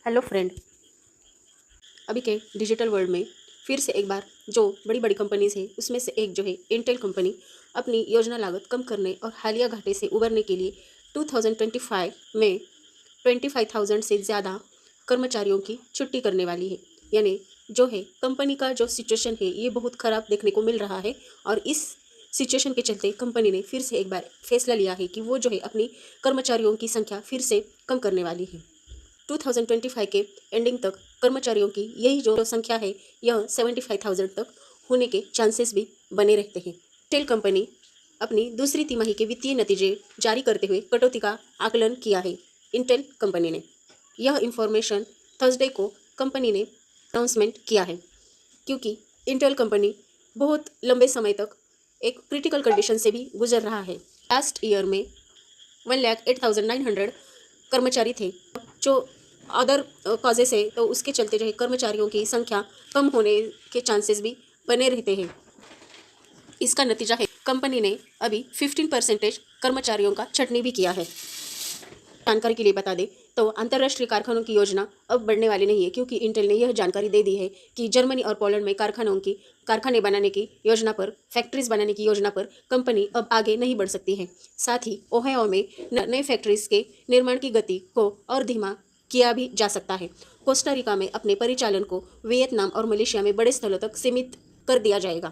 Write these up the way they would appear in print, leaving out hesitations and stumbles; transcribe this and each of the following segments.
Hello friend. अभी के digital world में फिर से एक बार जो बड़ी बड़ी कंपनीज है उसमें से एक जो है इंटेल कंपनी अपनी योजना लागत कम करने और हालिया घाटे से उबरने के लिए 2025 में 25,000 से ज़्यादा कर्मचारियों की छुट्टी करने वाली है। यानी जो है कंपनी का जो सिचुएशन है ये बहुत ख़राब देखने को मिल रहा है और इस सिचुएशन के चलते कंपनी ने फिर से एक बार फैसला लिया है कि वो जो है अपनी कर्मचारियों की संख्या फिर से कम करने वाली है। 2025 के एंडिंग तक कर्मचारियों की यही जो संख्या है यह 75,000 तक होने के चांसेस भी बने रहते हैं। टेल कंपनी अपनी दूसरी तिमाही के वित्तीय नतीजे जारी करते हुए कटौती का आकलन किया है। इंटेल कंपनी ने यह इंफॉर्मेशन थर्सडे को कंपनी ने अनाउंसमेंट किया है, क्योंकि इंटेल कंपनी बहुत लंबे समय तक एक क्रिटिकल कंडीशन से भी गुजर रहा है। लास्ट ईयर में 1,08,900 कर्मचारी थे जो अदर कॉजेस है, तो उसके चलते जो है कर्मचारियों की संख्या कम होने के चांसेस भी बने रहते हैं। इसका नतीजा है कंपनी ने अभी 15% कर्मचारियों का छंटनी भी किया है। जानकारी के लिए बता दें तो अंतर्राष्ट्रीय कारखानों की योजना अब बढ़ने वाली नहीं है, क्योंकि इंटेल ने यह जानकारी दे दी है कि जर्मनी और पोलैंड में कारखाने बनाने की योजना पर, फैक्ट्रीज बनाने की योजना पर कंपनी अब आगे नहीं बढ़ सकती है। साथ ही ओहायो में नए फैक्ट्रीज के निर्माण की गति को और धीमा किया भी जा सकता है। कोस्टारिका में अपने परिचालन को वियतनाम और मलेशिया में बड़े स्थलों तक सीमित कर दिया जाएगा।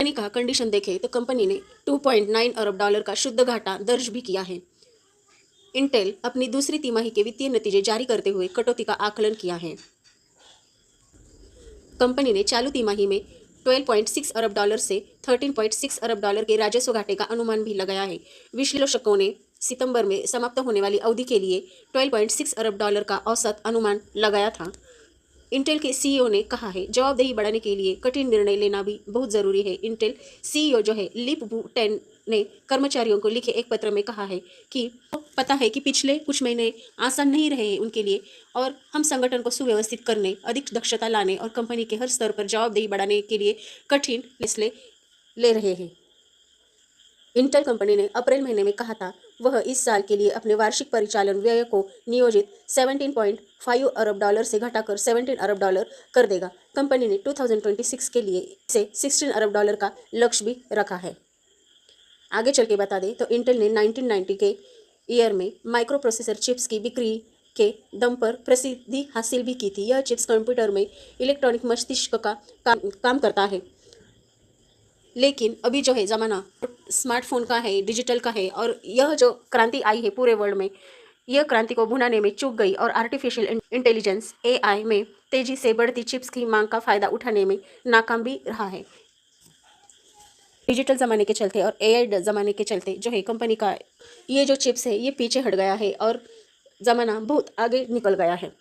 कंपनी का कंडीशन देखें तो कंपनी ने 2.9 अरब डॉलर का शुद्ध घाटा दर्ज भी किया है। इंटेल अपनी दूसरी तिमाही के वित्तीय नतीजे जारी करते हुए कटौती का आकलन किया है। कंपनी ने चालू तिमाही में 12.6 अरब डॉलर से 13.6 अरब डॉलर के राजस्व घाटे का अनुमान भी लगाया है। विश्लेषकों ने सितंबर में समाप्त होने वाली अवधि के लिए 12.6 अरब डॉलर का औसत अनुमान लगाया था। इंटेल के सीईओ ने कहा है जवाबदेही बढ़ाने के लिए कठिन निर्णय लेना भी बहुत ज़रूरी है। इंटेल सीईओ जो है लिप वू टेन ने कर्मचारियों को लिखे एक पत्र में कहा है कि पता है कि पिछले कुछ महीने आसान नहीं रहे हैं उनके लिए, और हम संगठन को सुव्यवस्थित करने, अधिक दक्षता लाने और कंपनी के हर स्तर पर जवाबदेही बढ़ाने के लिए कठिन फैसले ले रहे हैं। इंटेल कंपनी ने अप्रैल महीने में कहा था वह इस साल के लिए अपने वार्षिक परिचालन व्यय को नियोजित 17.5 अरब डॉलर से घटाकर 17 अरब डॉलर कर देगा। कंपनी ने 2026 के लिए इसे 16 अरब डॉलर का लक्ष्य भी रखा है। आगे चल के बता दें तो इंटेल ने 1990 के ईयर में माइक्रो प्रोसेसर चिप्स की बिक्री के दम पर प्रसिद्धि हासिल भी की थी। यह चिप्स कंप्यूटर में इलेक्ट्रॉनिक मस्तिष्क का काम करता है, लेकिन अभी जो है ज़माना स्मार्टफोन का है, डिजिटल का है, और यह जो क्रांति आई है पूरे वर्ल्ड में, यह क्रांति को भुनाने में चूक गई और आर्टिफिशियल इंटेलिजेंस एआई में तेज़ी से बढ़ती चिप्स की मांग का फ़ायदा उठाने में नाकाम भी रहा है। डिजिटल ज़माने के चलते और एआई ज़माने के चलते जो है कंपनी का ये जो चिप्स है ये पीछे हट गया है और ज़माना बहुत आगे निकल गया है।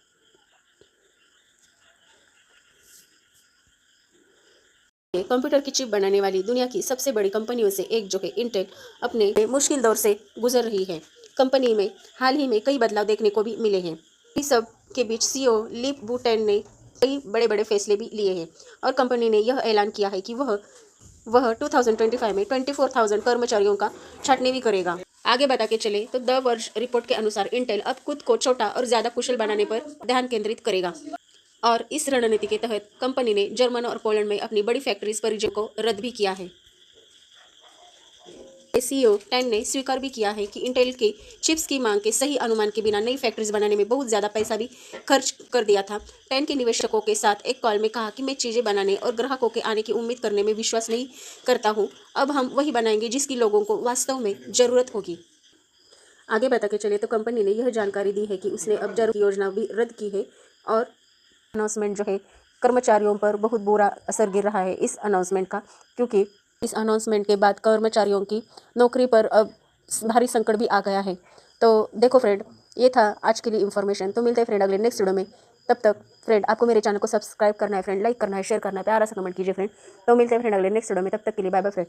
कंप्यूटर की चिप बनाने वाली दुनिया की सबसे बड़ी कंपनियों से एक जो है इंटेल अपने मुश्किल दौर से गुजर रही है। कंपनी में हाल ही में कई बदलाव देखने को भी मिले हैं। इस सब के बीच सीईओ लिप वू टेन ने कई बड़े बड़े फैसले भी लिए हैं और कंपनी ने यह ऐलान किया है कि वह 2025 में 24,000 कर्मचारियों का छांटनी भी करेगा। आगे बता के चले तो द वर्ज रिपोर्ट के अनुसार इंटेल अब खुद को छोटा और ज़्यादा कुशल बनाने पर ध्यान केंद्रित करेगा, और इस रणनीति के तहत कंपनी ने जर्मन और पोलैंड में अपनी बड़ी फैक्ट्रीज परिचय को रद्द भी किया है। सीईओ टेन ने स्वीकार भी किया है कि इंटेल के चिप्स की मांग के सही अनुमान के बिना नई फैक्ट्रीज बनाने में बहुत ज़्यादा पैसा भी खर्च कर दिया था। टेन के निवेशकों के साथ एक कॉल में कहा कि मैं चीज़ें बनाने और ग्राहकों के आने की उम्मीद करने में विश्वास नहीं करता हूँ। अब हम वही बनाएंगे जिसकी लोगों को वास्तव में ज़रूरत होगी। आगे बता के चले तो कंपनी ने यह जानकारी दी है कि उसने अब जरूर योजना भी रद्द की है, और अनाउंसमेंट जो है कर्मचारियों पर बहुत बुरा असर गिर रहा है इस अनाउंसमेंट का, क्योंकि इस अनाउंसमेंट के बाद कर्मचारियों की नौकरी पर अब भारी संकट भी आ गया है। तो देखो फ्रेंड, ये था आज के लिए इन्फॉर्मेशन। तो मिलते हैं फ्रेंड अगले नेक्स्ट वीडियो में। तब तक फ्रेंड आपको मेरे चैनल को सब्सक्राइब करना है फ्रेंड, लाइक करना है, शेयर करना है, प्यारा सा कमेंट कीजिए फ्रेंड। तो मिलते हैं फ्रेंड अगले नेक्स्ट वीडियो में। तब तक के लिए बाय बाय फ्रेंड।